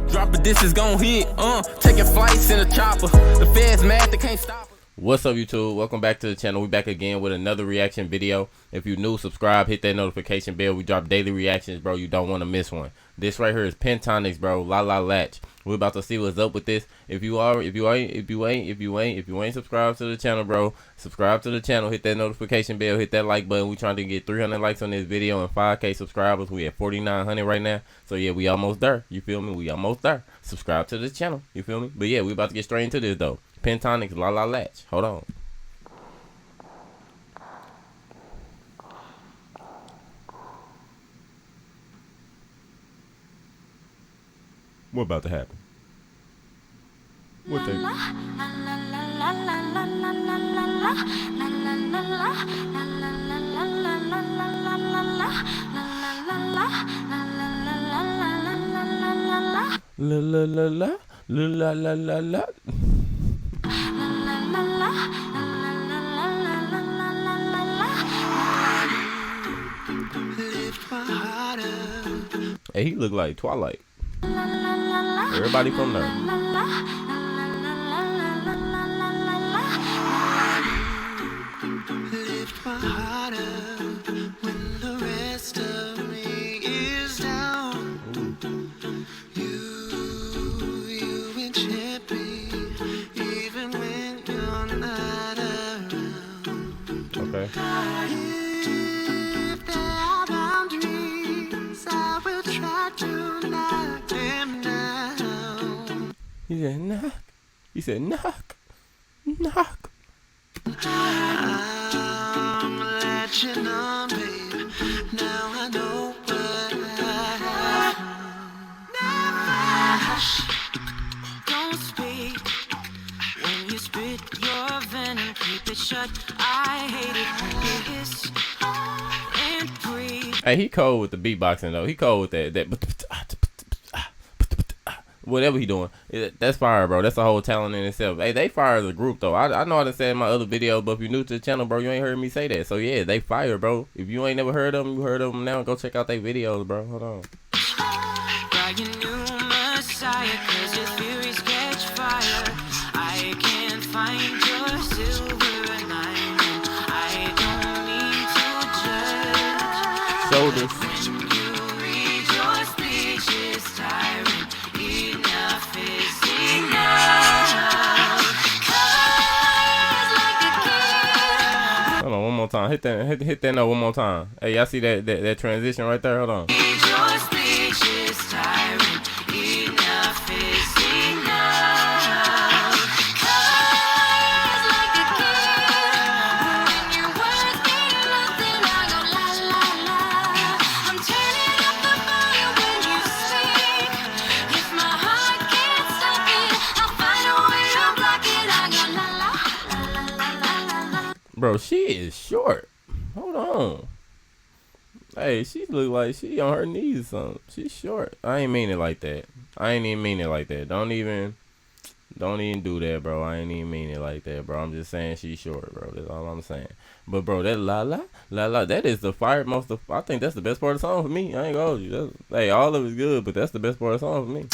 Drop a diss is gon' hit, taking flights in a chopper. The feds mad, they can't stop us. What's up, YouTube? Welcome back to the channel. We back again with another reaction video. If you're new, subscribe, hit that notification bell. We drop daily reactions, bro. You don't want to miss one. This right here is Pentatonix, bro. Latch. We're about to see what's up with this. If you ain't subscribed to the channel, bro, subscribe to the channel. Hit that notification bell. Hit that like button. We trying to get 300 likes on this video and 5K subscribers. We at 4,900 right now. So yeah, we almost there. You feel me? We almost there. Subscribe to the channel. You feel me? But yeah, we about to get straight into this though. Pentatonix, Latch. Hold on. What about to happen? What they? La. Hey, he look like Twilight. Everybody from there. Lift my heart up when the rest of me is down. You enchant me even when you're not around. Okay. If there are boundaries, I will try to knock them down. He said knock. He said knock. Knock. I'm latching on, babe. Now I know what I have. Don't speak when you spit your venom. Keep it shut. I hate it when you hiss and breathe. Hey, he cold with the beatboxing though. He cold with that whatever he doing. That's fire, bro. That's a whole talent in itself. Hey, they fire as a group though. I know I done said in my other video, but if you're new to the channel, bro, you ain't heard me say that. So yeah, they fire, bro. If you ain't never heard of them, you heard of them now. Go check out their videos, bro. Hold on. By your new Messiah, 'cause your theories catch fire. I can't find your silver lining. I don't mean to judge. Shoulders. When you read your speech, it's tiring. Enough is enough. Colors like a kid. Hold on, one more time. Hit that note one more time. Hey, y'all see that transition right there? Hold on. Read your speech, it's tiring. Enough is enough. Colors like a kid. When your words mean nothing, I go la la la. I'm turning up the volume when you speak. If my heart can't stop it, I'll find a way to block it. I go la la. Bro, she is short. Hold on. Hey, she look like she on her knees or something. She's short. I ain't mean it like that. I ain't even mean it like that. Don't even do that, bro. I ain't even mean it like that, bro. I'm just saying she's short, bro. That's all I'm saying. But bro, that la, that is the fire most of. I think that's the best part of the song for me. I ain't gonna hold you. Hey, all of it's good, but that's the best part of the song for me.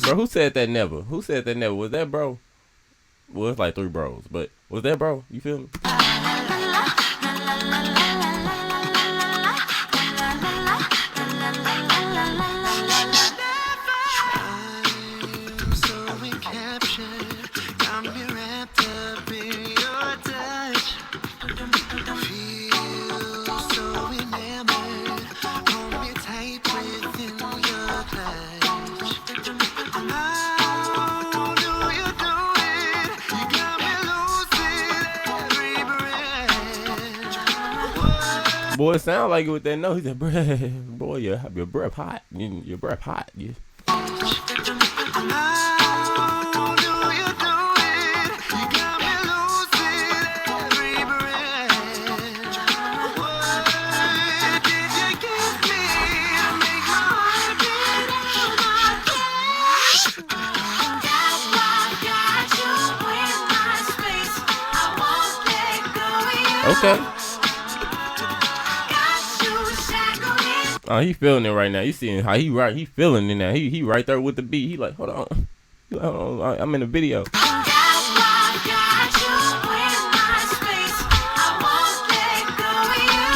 Bro, who said that never? Who said that never? Was that bro? Well, it's like 3 bros, but was that bro? You feel me? Boy, it sound like it with that note. He said, "Bruh, boy, your breath hot. Your breath hot." Yeah. Okay. Got you shackled in. Oh, he feeling it right now. You seeing how he feeling it now. He right there with the beat. He like, hold on. He like, hold on. I'm in the video. That's why I got you in my space. I won't let go of you.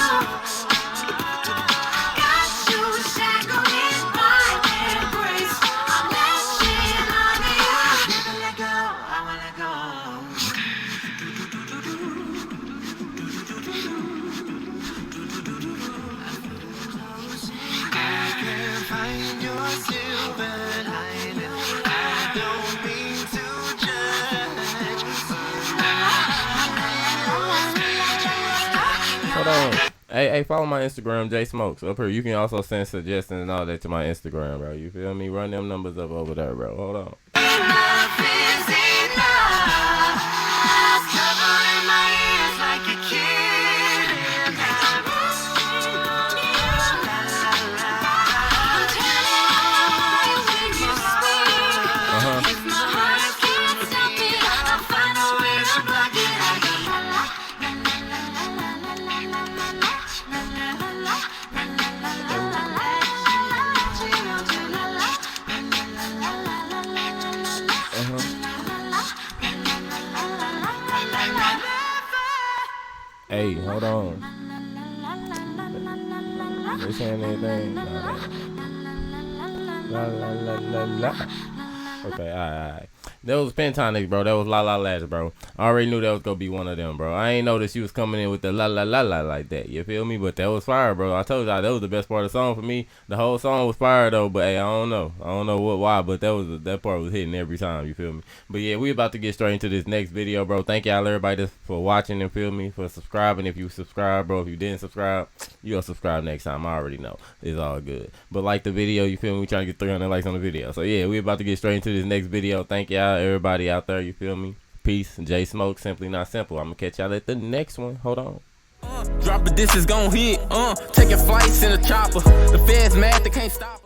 Got you shackled in my embrace. I'm latching onto you. Never let go. I won't let go. I can find your silver lining. I don't mean to judge. Hold on. Hey, follow my Instagram, Jayysmokezz. Up here, you can also send suggestions and all that to my Instagram, bro. You feel me? Run them numbers up over there, bro. Hold on. Enough is enough. Covering my ears like a kid. I'm telling lies when you speak. If my heart can't stop it, I'll find a way to block it. I go la la la la la la la la la la la Hey, hold on. They saying anything? La la la la la. Okay, alright. That was Pentatonix, bro. That was Latch, bro. I already knew that was gonna be one of them, bro. I ain't know that she was coming in with the la la la la like that. You feel me? But that was fire, bro. I told y'all that was the best part of the song for me. The whole song was fire though, but hey, I don't know why, but that part was hitting every time. You feel me? But yeah, we about to get straight into this next video, bro. Thank y'all everybody for watching and feel me, for subscribing. If you subscribe, bro. If you didn't subscribe, you'll subscribe next time. I already know. It's all good. But like the video, you feel me? We trying to get 300 likes on the video. So yeah, we about to get straight into this next video. Thank y'all everybody out there. You feel me? Peace. Jayysmokezz, simply not simple. I'm gonna catch y'all at the next one. Hold on. Drop it, this is gon' hit. Taking flights in a chopper. The feds mad, they can't stop us.